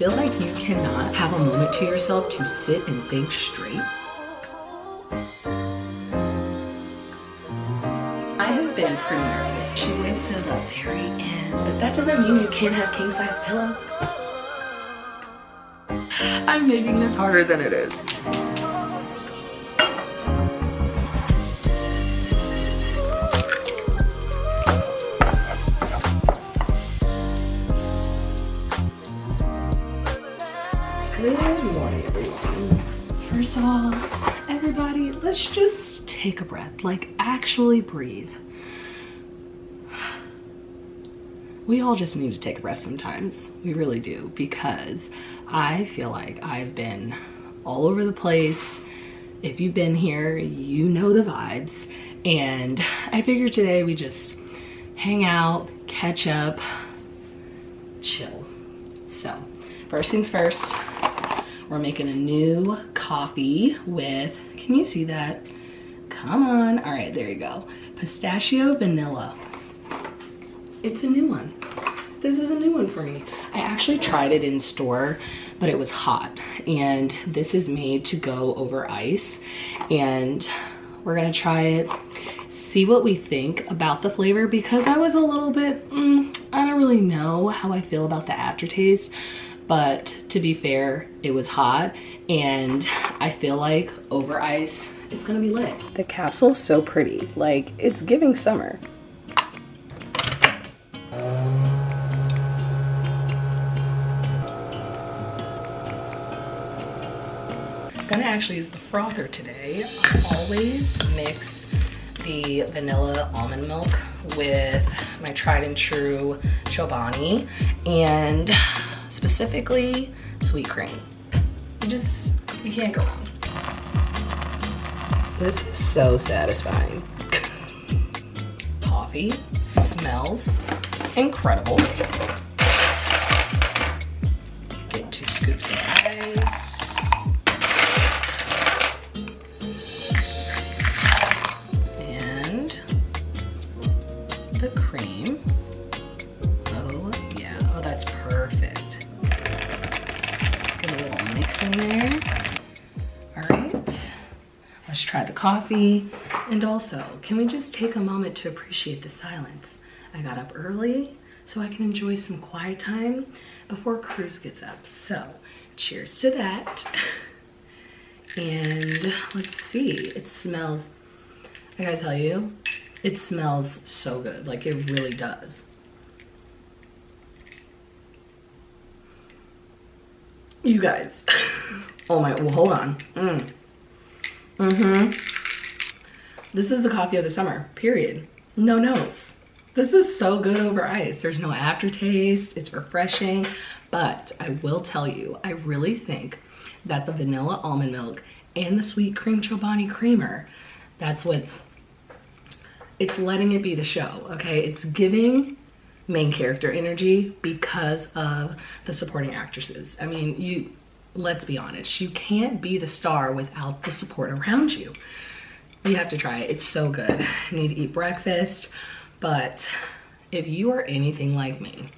feel like you cannot have a moment to yourself to sit and think straight? I have been pretty nervous. She waits to the very end, but that doesn't mean you can't have king-size pillows. I'm making this harder than it is. Good morning, everyone. First of all, everybody, let's just take a breath. Like, actually breathe. We all just need to take a breath sometimes. We really do, because I feel like I've been all over the place. If you've been here, you know the vibes. And I figured today we just hang out, catch up, chill. So, first things first, we're making a new coffee with, can you see that? Come on. All right, there you go. Pistachio vanilla. It's a new one. This is a new one for me. I actually tried it in store, but it was hot. And this is made to go over ice. And we're gonna try it, see what we think about the flavor, because I was a little bit, I don't really know how I feel about the aftertaste. But to be fair, it was hot, and I feel like over ice, it's gonna be lit. The capsule's so pretty, like it's giving summer. Gonna actually use the frother today. I always mix the vanilla almond milk with my tried and true Chobani, and specifically sweet cream. You can't go wrong. This is so satisfying. Coffee smells incredible. Get 2 scoops of ice. And the cream. Oh yeah, oh that's perfect. Get a little mix in there. All right, let's try the coffee. And also, can we just take a moment to appreciate the silence? I got up early so I can enjoy some quiet time before Cruz gets up. So, cheers to that. And let's see, it smells, I gotta tell you, it smells so good. Like, it really does. You guys, oh my, well, hold on. This is the coffee of the summer, period. No notes. This is so good over ice. There's no aftertaste, it's refreshing, but I will tell you, I really think that the vanilla almond milk and the sweet cream Chobani creamer, that's what's, it's letting it be the show, okay? It's giving main character energy because of the supporting actresses. I mean, let's be honest, you can't be the star without the support around you. You have to try it, it's so good. I need to eat breakfast, but if you are anything like me,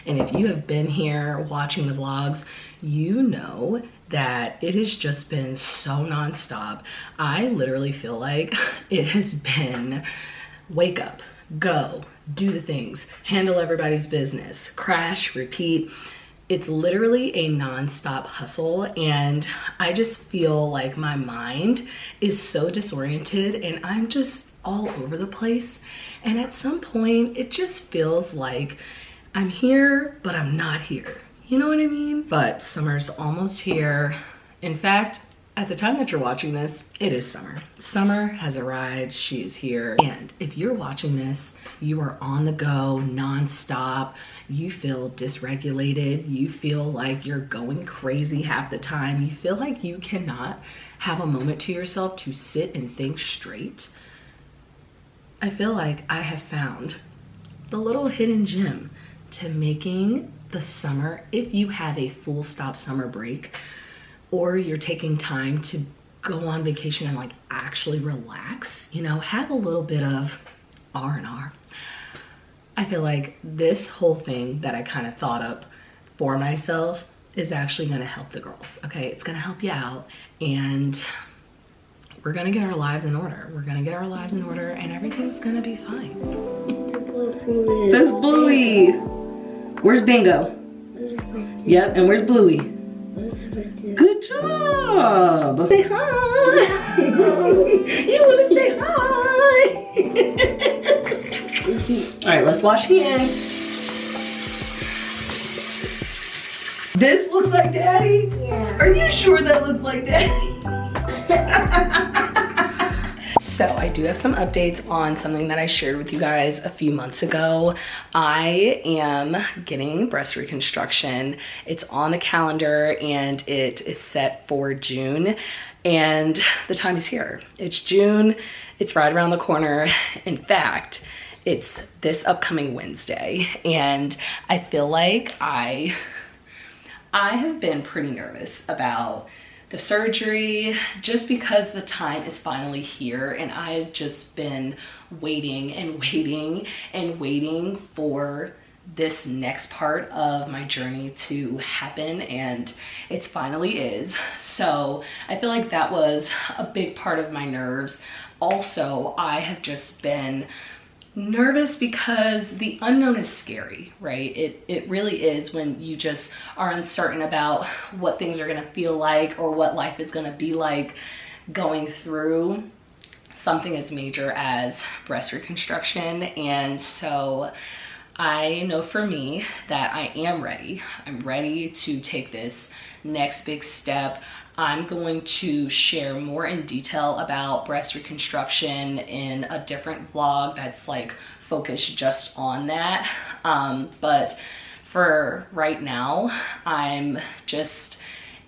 and if you have been here watching the vlogs, you know that it has just been so nonstop. I literally feel like it has been wake up, go, do the things, handle everybody's business, crash, repeat. It's literally a nonstop hustle, and I just feel like my mind is so disoriented and I'm just all over the place. And at some point, it just feels like I'm here, but I'm not here. You know what I mean? But summer's almost here. In fact, at the time that you're watching this, it is summer. Summer has arrived, she is here. And if you're watching this, you are on the go, nonstop, you feel dysregulated, you feel like you're going crazy half the time, you feel like you cannot have a moment to yourself to sit and think straight. I feel like I have found the little hidden gem to making the summer, if you have a full stop summer break, or you're taking time to go on vacation and like actually relax, you know, have a little bit of R&R. I feel like this whole thing that I kind of thought up for myself is actually gonna help the girls, okay? It's gonna help you out, and we're gonna get our lives in order. We're gonna get our lives in order, and everything's gonna be fine. That's Bluey. Where's Bingo? Yep, and where's Bluey? Good job. Say hi. You wanna say hi? All right, let's wash hands. This looks like Daddy? Yeah. Are you sure that looks like Daddy? So I do have some updates on something that I shared with you guys a few months ago. I am getting breast reconstruction. It's on the calendar and it is set for June, and the time is here. It's June, it's right around the corner. In fact, it's this upcoming Wednesday, and I feel like I have been pretty nervous about the surgery just because the time is finally here, and I've just been waiting and waiting and waiting for this next part of my journey to happen, and it finally is. So I feel like that was a big part of my nerves. Also, I have just been nervous because the unknown is scary, right? It really is, when you just are uncertain about what things are gonna feel like or what life is gonna be like going through something as major as breast reconstruction. And so I know for me that I am ready. I'm ready to take this next big step. I'm going to share more in detail about breast reconstruction in a different vlog that's like focused just on that. But for right now, I'm just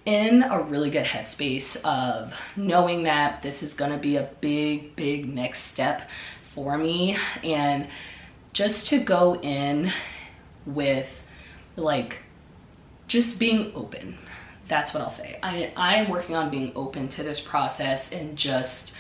in a really good headspace of knowing that this is gonna be a big, big next step for me, and just to go in with like just being open. That's what I'll say. I am working on being open to this process and just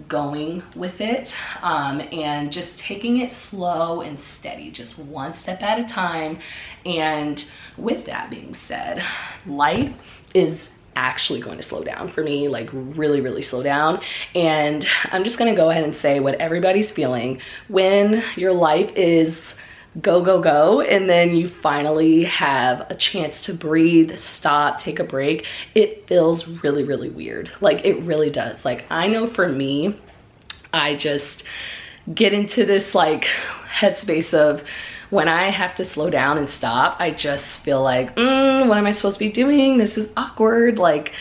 going with it, and just taking it slow and steady, just one step at a time. And with that being said, life is actually going to slow down for me, like really, really slow down. And I'm just gonna go ahead and say what everybody's feeling when your life is go, go, go, and then you finally have a chance to breathe, stop, take a break. It feels really, really weird. Like it really does. Like I know for me, I just get into this like headspace of when I have to slow down and stop, I just feel like, what am I supposed to be doing? This is awkward. Like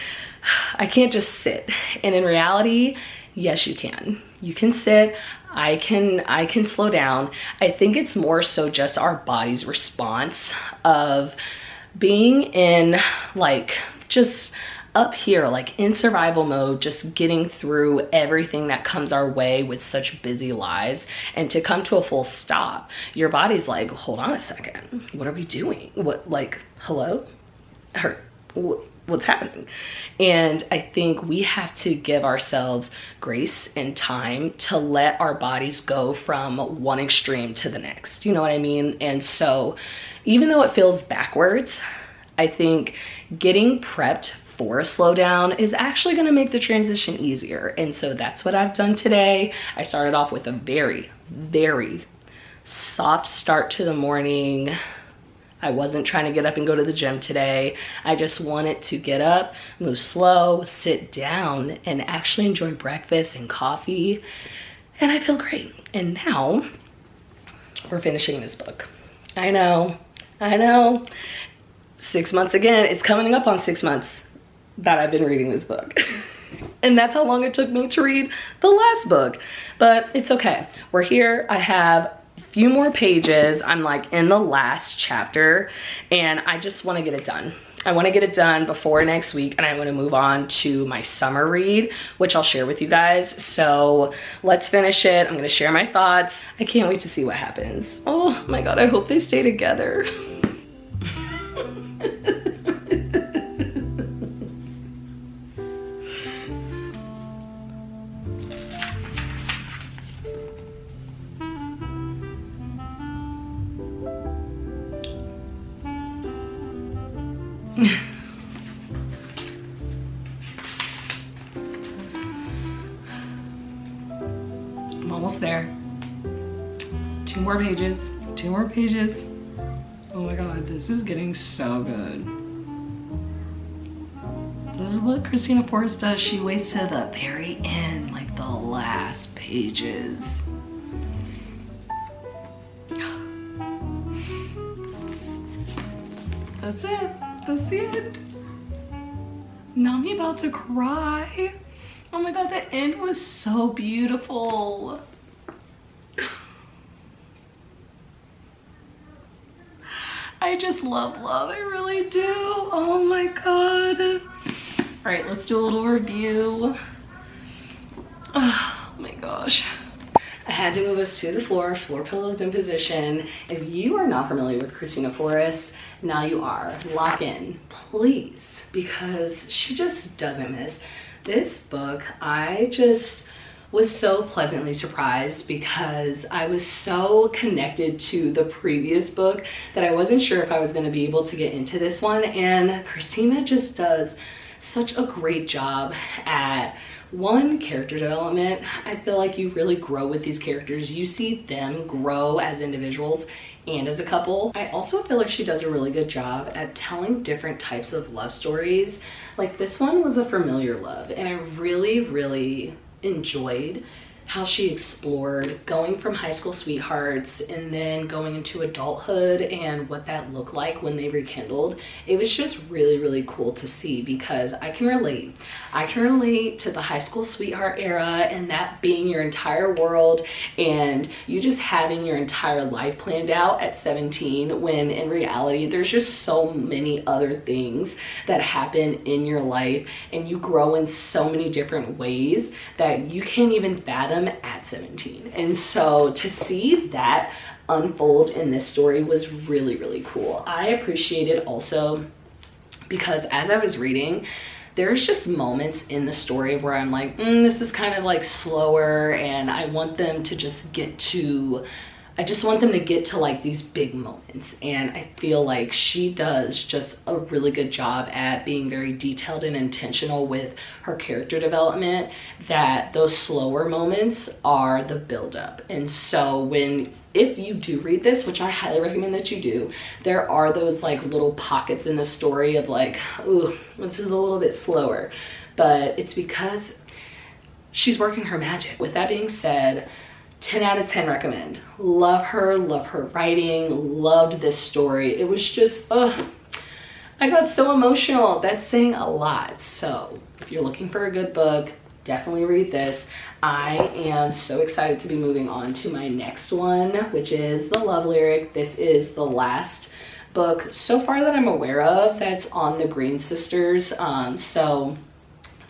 I can't just sit. And in reality, yes, you can. You can sit. I can slow down. I think it's more so just our body's response of being in like just up here, like in survival mode, just getting through everything that comes our way with such busy lives, and to come to a full stop, your body's like, hold on a second, what are we doing? What, like, hello? What's happening? And I think we have to give ourselves grace and time to let our bodies go from one extreme to the next, you know what I mean? And so even though it feels backwards, I think getting prepped for a slowdown is actually going to make the transition easier. And so that's what I've done today. I started off with a very, very soft start to the morning. I wasn't trying to get up and go to the gym today. I just wanted to get up, move slow, sit down, and actually enjoy breakfast and coffee. And I feel great. And now we're finishing this book. I know. 6 months again. It's coming up on 6 months that I've been reading this book. And that's how long it took me to read the last book. But it's okay. We're here. I have few more pages. I'm like in the last chapter, and I just want to get it done. I want to get it done before next week, and I want to move on to my summer read, which I'll share with you guys. So let's finish it. I'm going to share my thoughts. I can't wait to see what happens. Oh my God, I hope they stay together. I'm almost there. 2 more pages, 2 more pages. Oh my God, this is getting so good. This is what Christina Forrest does. She waits to the very end, like the last pages. That's it. That's the end. Now I'm about to cry. Oh my God, the end was so beautiful. I just love love. I really do. Oh my God. All right, let's do a little review. Oh my gosh. I had to move us to the floor pillows in position. If you are not familiar with Christina Forrest, now you are. Lock in, please, because she just doesn't miss. This book, I just was so pleasantly surprised because I was so connected to the previous book that I wasn't sure if I was going to be able to get into this one. And Christina just does such a great job at one, character development. I feel like you really grow with these characters. You see them grow as individuals and as a couple. I also feel like she does a really good job at telling different types of love stories. Like this one was a familiar love, and I really enjoyed how she explored going from high school sweethearts and then going into adulthood and what that looked like when they rekindled. It was just really cool to see because I can relate. I can relate to the high school sweetheart era and that being your entire world and you just having your entire life planned out at 17 when in reality there's just so many other things that happen in your life and you grow in so many different ways that you can't even fathom at 17. And so to see that unfold in this story was really cool. I appreciated also because as I was reading, there's just moments in the story where I'm like, this is kind of like slower and I want them to just get to, I just want them to get to like these big moments. And I feel like she does just a really good job at being very detailed and intentional with her character development, that those slower moments are the buildup. And so if you do read this, which I highly recommend that you do, there are those like little pockets in the story of like, ooh, this is a little bit slower, but it's because she's working her magic. With that being said, 10 out of 10 recommend. Love her writing, loved this story. It was just, I got so emotional. That's saying a lot. So if you're looking for a good book, definitely read this. I am so excited to be moving on to my next one, which is The Love Lyric. This is the last book so far that I'm aware of that's on the Green Sisters. So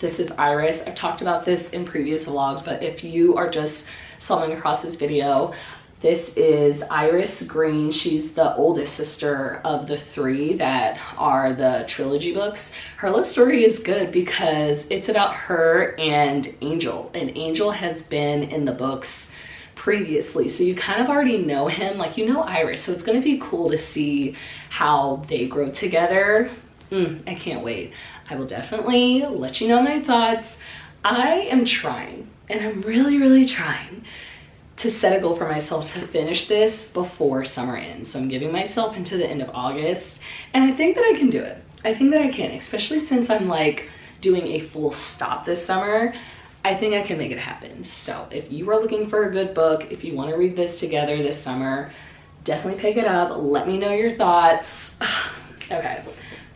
this is Iris. I've talked about this in previous vlogs, but if you are just stumbling across this video, this is Iris Green. She's the oldest sister of the 3 that are the trilogy books. Her love story is good because it's about her and Angel, and Angel has been in the books previously, so you kind of already know him, like you know Iris, so it's going to be cool to see how they grow together. I can't wait. I will definitely let you know my thoughts. I am trying, and I'm really trying to set a goal for myself to finish this before summer ends. So I'm giving myself into the end of August, and I think that I can do it. I think that I can, especially since I'm like doing a full stop this summer. I think I can make it happen. So if you are looking for a good book, if you want to read this together this summer, definitely pick it up. Let me know your thoughts. Okay,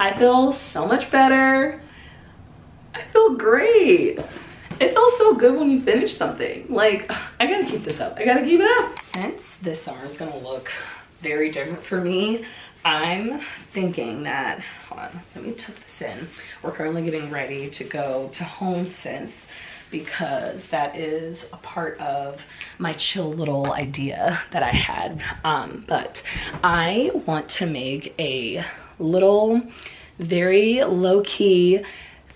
I feel so much better. I feel great. It feels so good when you finish something. Like, I gotta keep this up. I gotta keep it up. Since this summer is gonna look very different for me, I'm thinking that, hold on, let me tuck this in. We're currently getting ready to go to Home Sense because that is a part of my chill little idea that I had. But I want to make a little, very low-key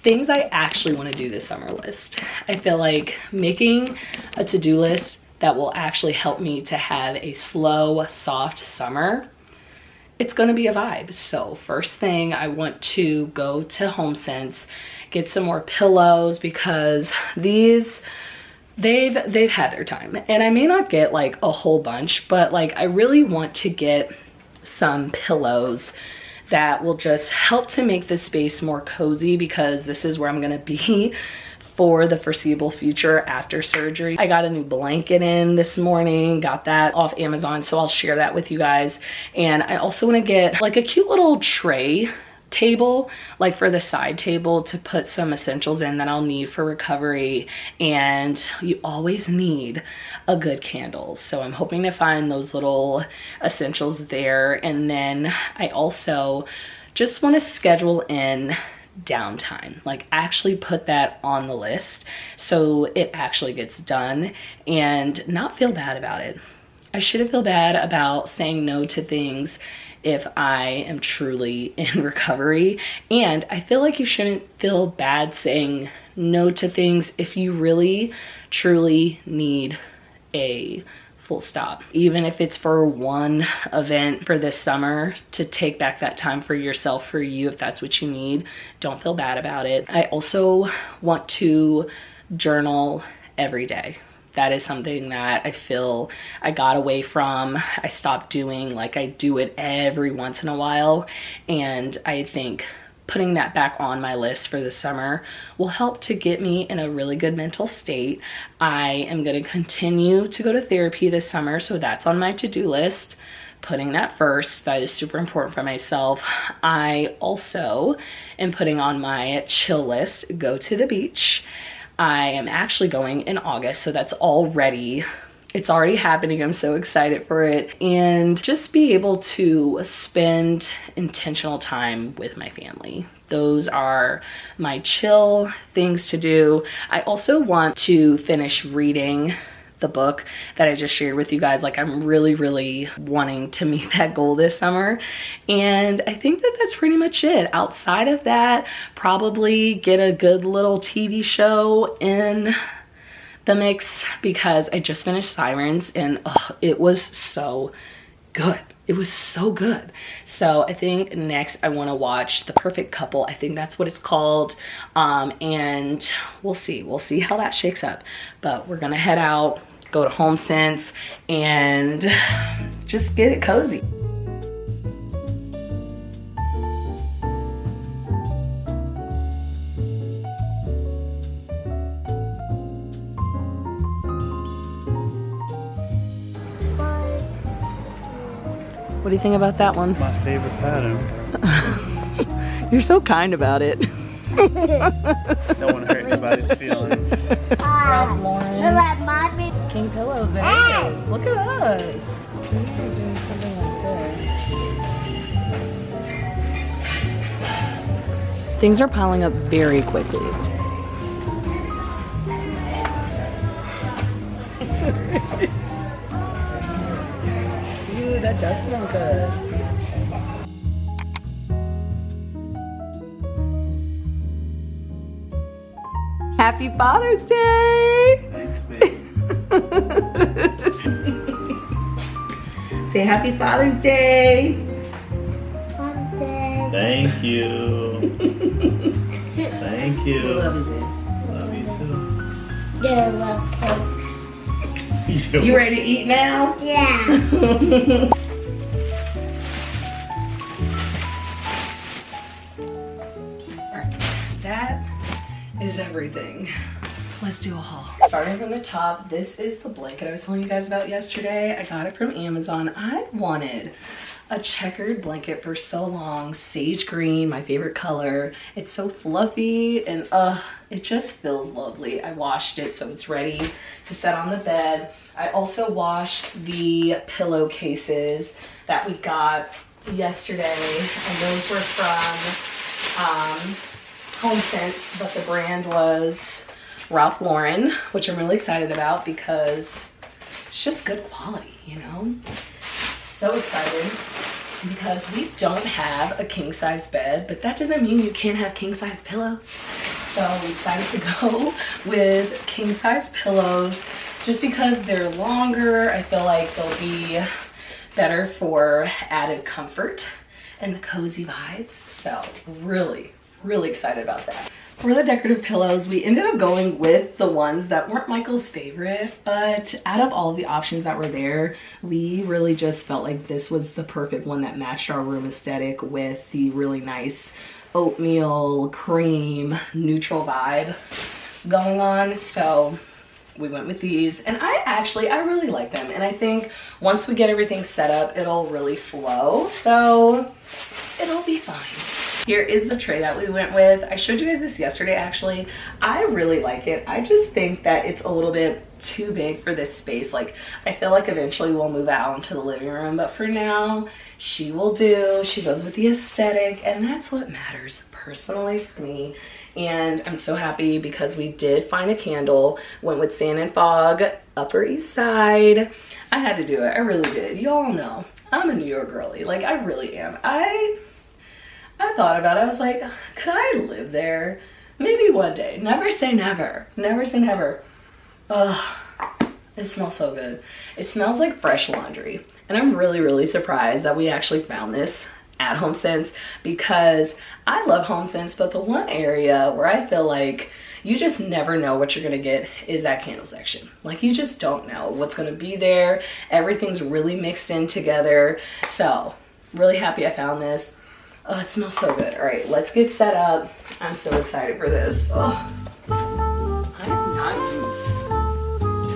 things I actually want to do this summer list. I feel like making a to-do list that will actually help me to have a slow, soft summer it's gonna be a vibe. So first thing, I want to go to HomeSense, get some more pillows, because these, they've had their time. And I may not get like a whole bunch, but like I really want to get some pillows that will just help to make the space more cozy, because this is where I'm gonna be for the foreseeable future after surgery. I got a new blanket in this morning, got that off Amazon, so I'll share that with you guys. And I also want to get like a cute little tray table, like for the side table, to put some essentials in that I'll need for recovery. And you always need a good candle, so I'm hoping to find those little essentials there. And then I also just want to schedule in downtime, like actually put that on the list so it actually gets done, and not feel bad about it. I shouldn't feel bad about saying no to things if I am truly in recovery. And I feel like you shouldn't feel bad saying no to things if you really truly need a full stop, even if it's for one event for this summer, to take back that time for yourself, for you, if that's what you need. Don't feel bad about it. I also want to journal every day. That is something that I feel I got away from. I stopped doing, like I do it every once in a while, and I think putting that back on my list for the summer will help to get me in a really good mental state. I am going to continue to go to therapy this summer, so that's on my to-do list. Putting that first, that is super important for myself. I also am putting on my chill list, go to the beach. I am actually going in August, so that's already, it's already happening. I'm so excited for it. And just be able to spend intentional time with my family. Those are my chill things to do. I also want to finish reading the book that I just shared with you guys. Like I'm really wanting to meet that goal this summer. And I think that that's pretty much it. Outside of that, probably get a good little TV show in the mix, because I just finished Sirens and it was so good. It was so good. So I think next I want to watch The Perfect Couple. I think that's what it's called. And we'll see how that shakes up. But we're gonna head out, go to HomeSense, and just get it cozy. What do you think about that one? My favorite pattern. You're so kind about it. Don't want to hurt anybody's feelings. Ralph Lauren. King Pillows, there it is. Look at us. We're doing something like this. Things are piling up very quickly. Ooh, that does smell good. Happy Father's Day! Thanks, babe. Say Happy Father's Day! Father's Day. Thank you. Thank you. Love you, babe. Love you too. You're welcome. You ready to eat now? Yeah. Alright, that is everything. Let's do a haul. Starting from the top, this is the blanket I was telling you guys about yesterday. I got it from Amazon. I wanted a checkered blanket for so long. Sage green, my favorite color. It's so fluffy and it just feels lovely. I washed it, so it's ready to set on the bed. I also washed the pillowcases that we got yesterday, and those were from HomeSense, but the brand was Ralph Lauren, which I'm really excited about because it's just good quality, you know? So excited because we don't have a king size bed, but that doesn't mean you can't have king size pillows. So we decided to go with king size pillows just because they're longer. I feel like they'll be better for added comfort and the cozy vibes. So really, really excited about that. For the decorative pillows, we ended up going with the ones that weren't Michael's favorite, but out of all the options that were there, we really just felt like this was the perfect one that matched our room aesthetic with the really nice oatmeal cream neutral vibe going on. So we went with these, and I really like them, and I think once we get everything set up, it'll really flow, so it'll be fine. Here is the tray that we went with. I showed you guys this yesterday actually. I really like it. I just think that it's a little bit too big for this space. Like, I feel like eventually we'll move out into the living room, but for now she will do. She goes with the aesthetic, and that's what matters personally for me. And I'm so happy because we did find a candle, went with Sand and Fog, Upper East Side. I had to do it, I really did. Y'all know I'm a New York girly, like I really am. I thought about it, I was like, could I live there? Maybe one day. Never say never, never say never. Ugh, it smells so good. It smells like fresh laundry, and I'm really, really surprised that we actually found this at HomeSense, because I love HomeSense, but the one area where I feel like you just never know what you're gonna get is that candle section. Like, you just don't know what's gonna be there. Everything's really mixed in together. So really happy I found this. Oh, it smells so good. All right, let's get set up. I'm so excited for this. Oh, I'm not used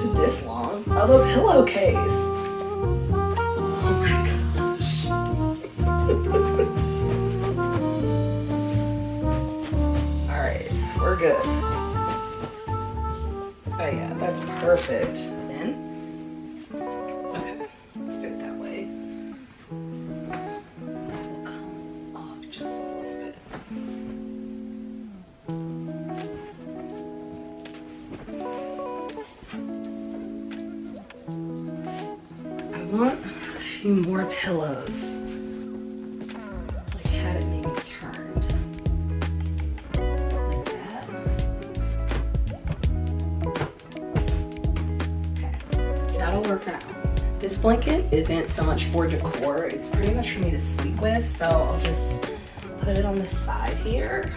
to this long of a pillowcase. Oh my gosh. All right, we're good. Oh yeah, that's perfect. In. Okay, let's do it that way. This will come off just a little bit. I want a few more pillows. Like, had it maybe turned like that. Okay, that'll work for now. This blanket isn't so much for decor, it's pretty much for me to sleep with, so I'll just put it on the side here.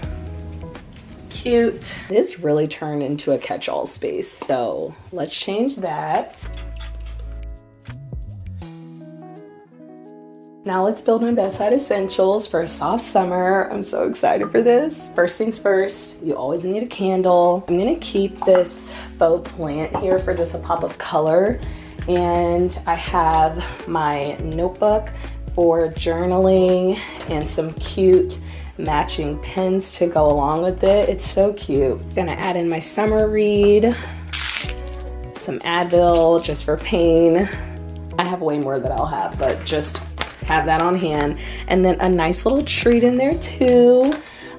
Cute. This really turned into a catch-all space, so let's change that. Now let's build my bedside essentials for a soft summer. I'm so excited for this. First things first, you always need a candle. I'm gonna keep this faux plant here for just a pop of color. And I have my notebook for journaling and some cute matching pens to go along with it. It's so cute. Gonna add in my summer read, some Advil just for pain. I have way more that I'll have, but just have that on hand. And then a nice little treat in there too.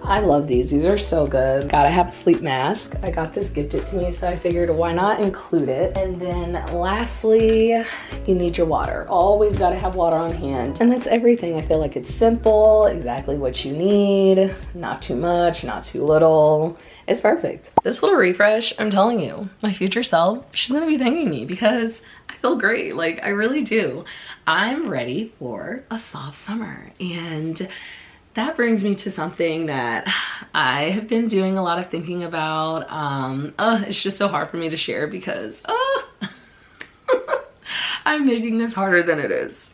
I love these. These are so good. Gotta have a sleep mask. I got this gifted to me, so I figured why not include it. And then lastly, you need your water. Always gotta have water on hand. And that's everything. I feel like it's simple, exactly what you need. Not too much, not too little. It's perfect. This little refresh, I'm telling you, my future self, she's gonna be thanking me because I feel great. Like, I really do. I'm ready for a soft summer, and that brings me to something that I have been doing a lot of thinking about. It's just so hard for me to share because I'm making this harder than it is.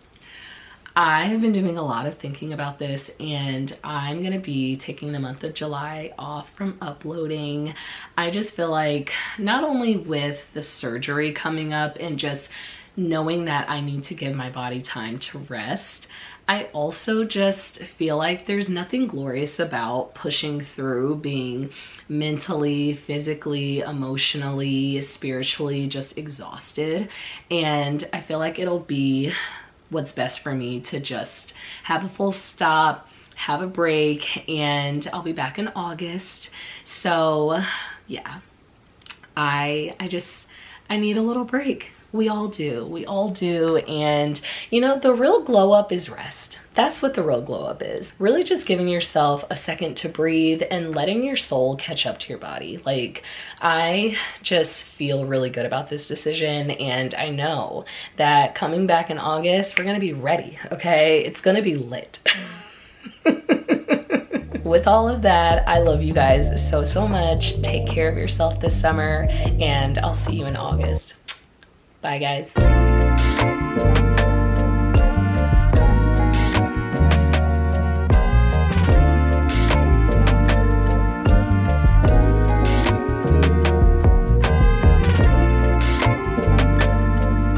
I have been doing a lot of thinking about this, and I'm gonna be taking the month of July off from uploading. I just feel like, not only with the surgery coming up and just knowing that I need to give my body time to rest, I also just feel like there's nothing glorious about pushing through, being mentally, physically, emotionally, spiritually just exhausted. And I feel like it'll be what's best for me to just have a full stop, have a break, and I'll be back in August. So yeah, I need a little break. We all do. We all do. And you know, the real glow up is rest. That's what the real glow up is. Really just giving yourself a second to breathe and letting your soul catch up to your body. Like, I just feel really good about this decision, and I know that coming back in August, we're gonna be ready, okay? It's gonna be lit. With all of that, I love you guys so, so much. Take care of yourself this summer, and I'll see you in August. Bye, guys.